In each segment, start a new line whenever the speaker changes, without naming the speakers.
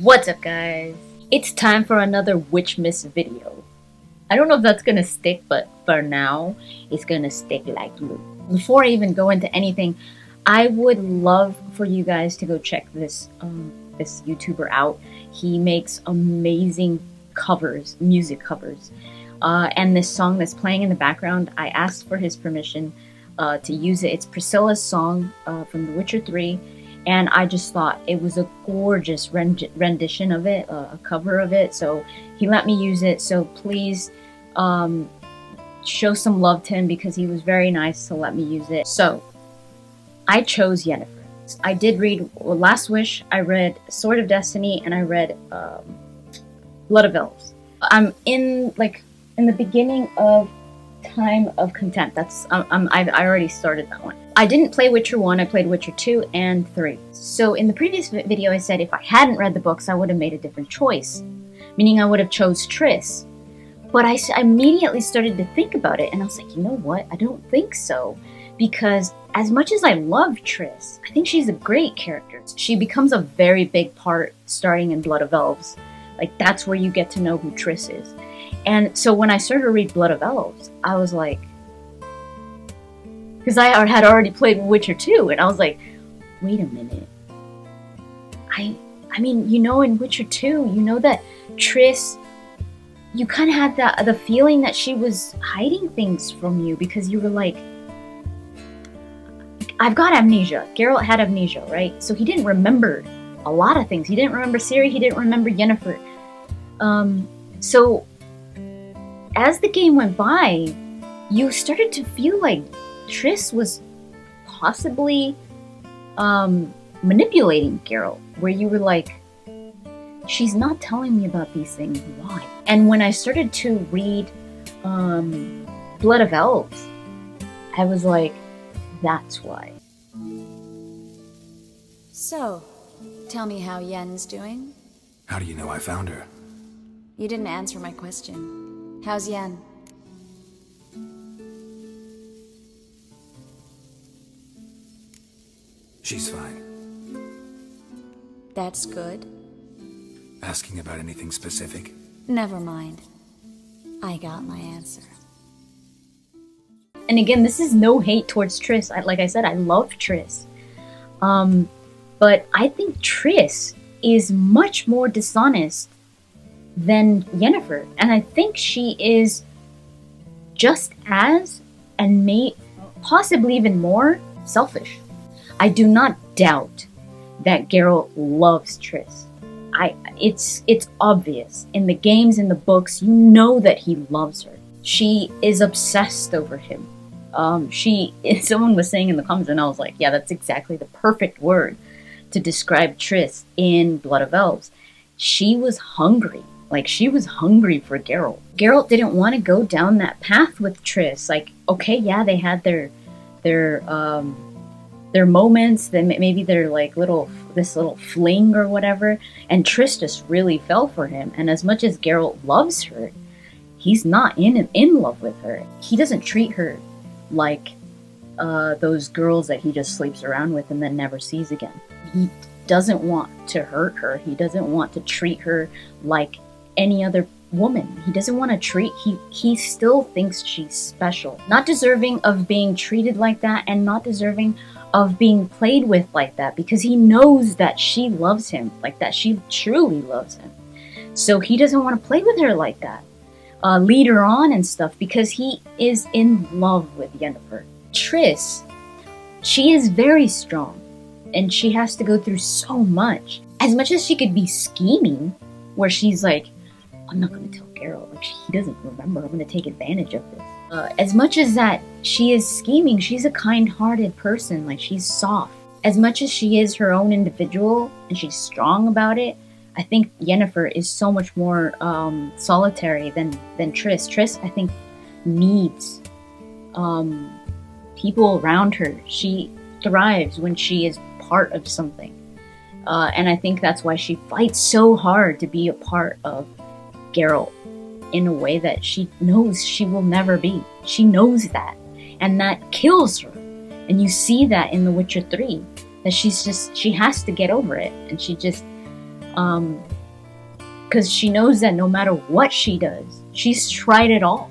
What's up, guys? It's time for another Witchmas video. I don't know if that's gonna stick, but for now, it's gonna stick like glue. Before I even go into anything, I would love for you guys to go check this YouTuber out. He makes amazing covers, music covers. And this song that's playing in the background, I asked for his permission to use it. It's Priscilla's song from The Witcher 3. And I just thought it was a gorgeous rendition of it, a cover of it. So he let me use it. So please show some love to him because he was very nice to let me use it. So I chose Yennefer. I did read Last Wish, I read Sword of Destiny, and I read Blood of Elves. I'm in the beginning of Time of Contempt. I already started that one. I didn't play Witcher 1, I played Witcher 2 and 3. So in the previous video I said if I hadn't read the books I would have made a different choice. Meaning I would have chose Triss. But I immediately started to think about it and I was like, you know what? I don't think so. Because as much as I love Triss, I think she's a great character. She becomes a very big part starting in Blood of Elves. Like that's where you get to know who Triss is. And so when I started to read Blood of Elves, I was like, because I had already played Witcher 2, and I was like, wait a minute. I mean, you know, in Witcher 2, you know that Triss, you kind of had the feeling that she was hiding things from you because you were like, I've got amnesia. Geralt had amnesia, right? So he didn't remember a lot of things. He didn't remember Ciri, he didn't remember Yennefer. So as the game went by, you started to feel like Triss was possibly manipulating Geralt, where you were like, she's not telling me about these things, why? And when I started to read Blood of Elves, I was like, that's why.
So, tell me how Yen's doing?
How do you know I found her?
You didn't answer my question. How's Yen?
She's fine.
That's good.
Asking about anything specific?
Never mind. I got my answer.
And again, this is no hate towards Triss. Like I said, I love Triss. But I think Triss is much more dishonest than Yennefer. And I think she is just as, and possibly even more, selfish. I do not doubt that Geralt loves Triss. It's obvious. In the games, in the books, you know that he loves her. She is obsessed over him. Someone was saying in the comments, and I was like, yeah, that's exactly the perfect word to describe Triss in Blood of Elves. She was hungry. Like, she was hungry for Geralt. Geralt didn't want to go down that path with Triss. Like, okay, yeah, they had their moments, then maybe their this little fling or whatever, and Triss just really fell for him. And as much as Geralt loves her, he's not in love with her. He doesn't treat her like those girls that he just sleeps around with and then never sees again. He doesn't want to hurt her. He doesn't want to treat her like any other woman. He doesn't want to treat, he still thinks she's special. Not deserving of being treated like that, and not deserving of being played with like that, because he knows that she loves him, like that she truly loves him. So he doesn't want to play with her like that. Lead her on and stuff, because he is in love with Yennefer. Triss, she is very strong, and she has to go through so much. As much as she could be scheming, where she's like, I'm not going to tell Geralt, like he doesn't remember, I'm going to take advantage of this. As much as that she is scheming, she's a kind-hearted person, like she's soft. As much as she is her own individual, and she's strong about it, I think Yennefer is so much more solitary than Triss. Triss, I think, needs people around her. She thrives when she is part of something. And I think that's why she fights so hard to be a part of Geralt in a way that she knows she will never be. She knows that. And that kills her. And you see that in The Witcher 3. That she has to get over it. And she just... Because she knows that no matter what she does, she's tried it all.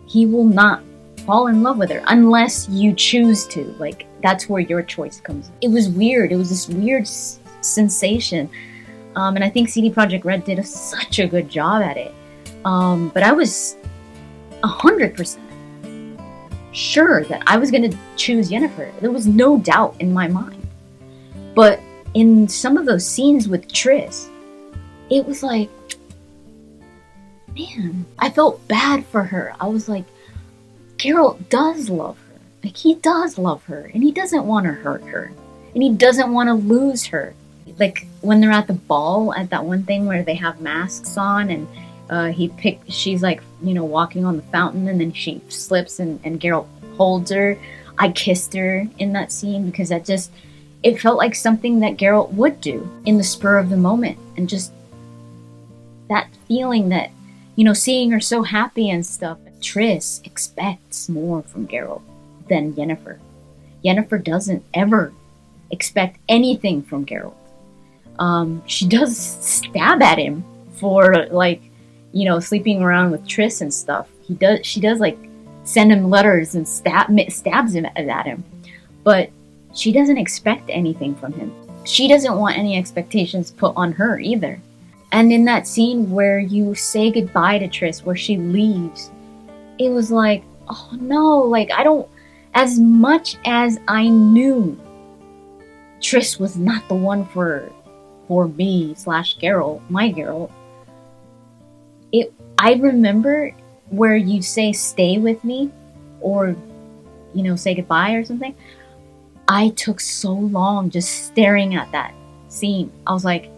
He will not fall in love with her unless you choose to. Like, that's where your choice comes in. It was weird. It was this weird sensation. And I think CD Projekt Red did such a good job at it. But I was 100% sure that I was going to choose Yennefer. There was no doubt in my mind. But in some of those scenes with Triss, it was like, man, I felt bad for her. I was like, Geralt does love her. Like, he does love her, and he doesn't want to hurt her, and he doesn't want to lose her. Like, when they're at the ball, at that one thing where they have masks on, and she's like, you know, walking on the fountain, and then she slips, and Geralt holds her. I kissed her in that scene because it felt like something that Geralt would do in the spur of the moment, and just that feeling that, you know, seeing her so happy and stuff. Triss expects more from Geralt than Yennefer. Yennefer doesn't ever expect anything from Geralt. She does stab at him for, like, you know, sleeping around with Triss and stuff. She does like send him letters and stabs him at him. But she doesn't expect anything from him. She doesn't want any expectations put on her either. And in that scene where you say goodbye to Triss, where she leaves, it was like, oh no, like, as much as I knew Triss was not the one for me / Geralt, my Geralt, I remember where you say stay with me, or, you know, say goodbye or something. I took so long just staring at that scene. I was like,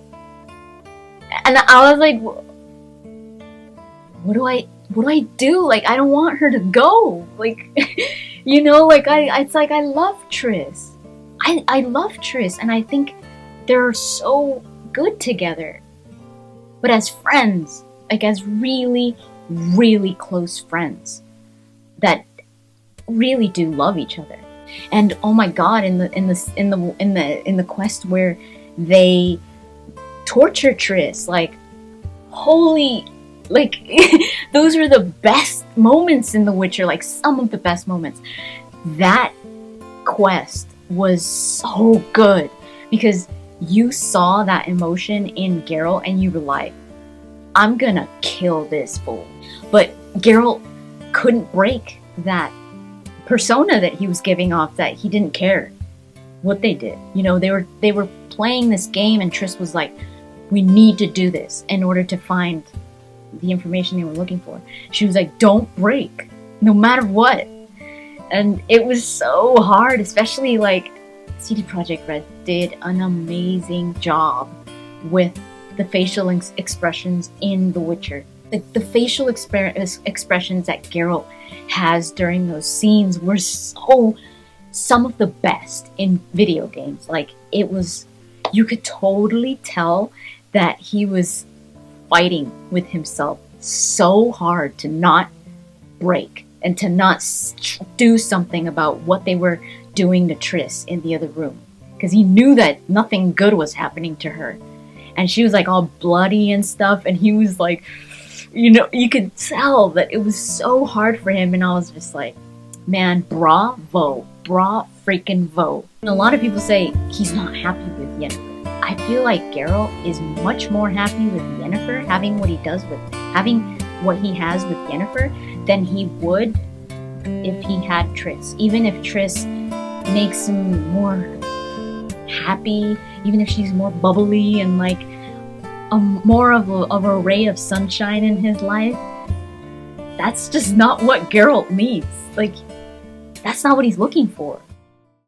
what do I do? Like, I don't want her to go. Like, you know, like, it's like, I love Triss. I love Triss, and I think they're so good together. But as friends, like, as really, really close friends that really do love each other. And oh my god, in the quest where they torture Triss, like, holy, like, those are the best moments in The Witcher, like, some of the best moments. That quest was so good because you saw that emotion in Geralt and you were like, I'm gonna kill this fool. But Geralt couldn't break that persona that he was giving off, that he didn't care what they did. You know, they were playing this game, and Triss was like, we need to do this in order to find the information they were looking for. She was like, don't break, no matter what. And it was so hard, especially, like, CD Projekt Red did an amazing job with the facial expressions in The Witcher. The facial expressions that Geralt has during those scenes were some of the best in video games. Like, it was, you could totally tell that he was fighting with himself so hard to not break and to not do something about what they were doing to Triss in the other room, because he knew that nothing good was happening to her, and she was like all bloody and stuff, and he was like, you know, you could tell that it was so hard for him. And I was just like, man, bravo, freaking vote. And a lot of people say he's not happy with Yennefer. I feel like Geralt is much more happy with Yennefer, having what he has with Yennefer, than he would if he had Triss. Even if Triss makes him more happy, even if she's more bubbly and like more of a ray of sunshine in his life, that's just not what Geralt needs. Like, that's not what he's looking for.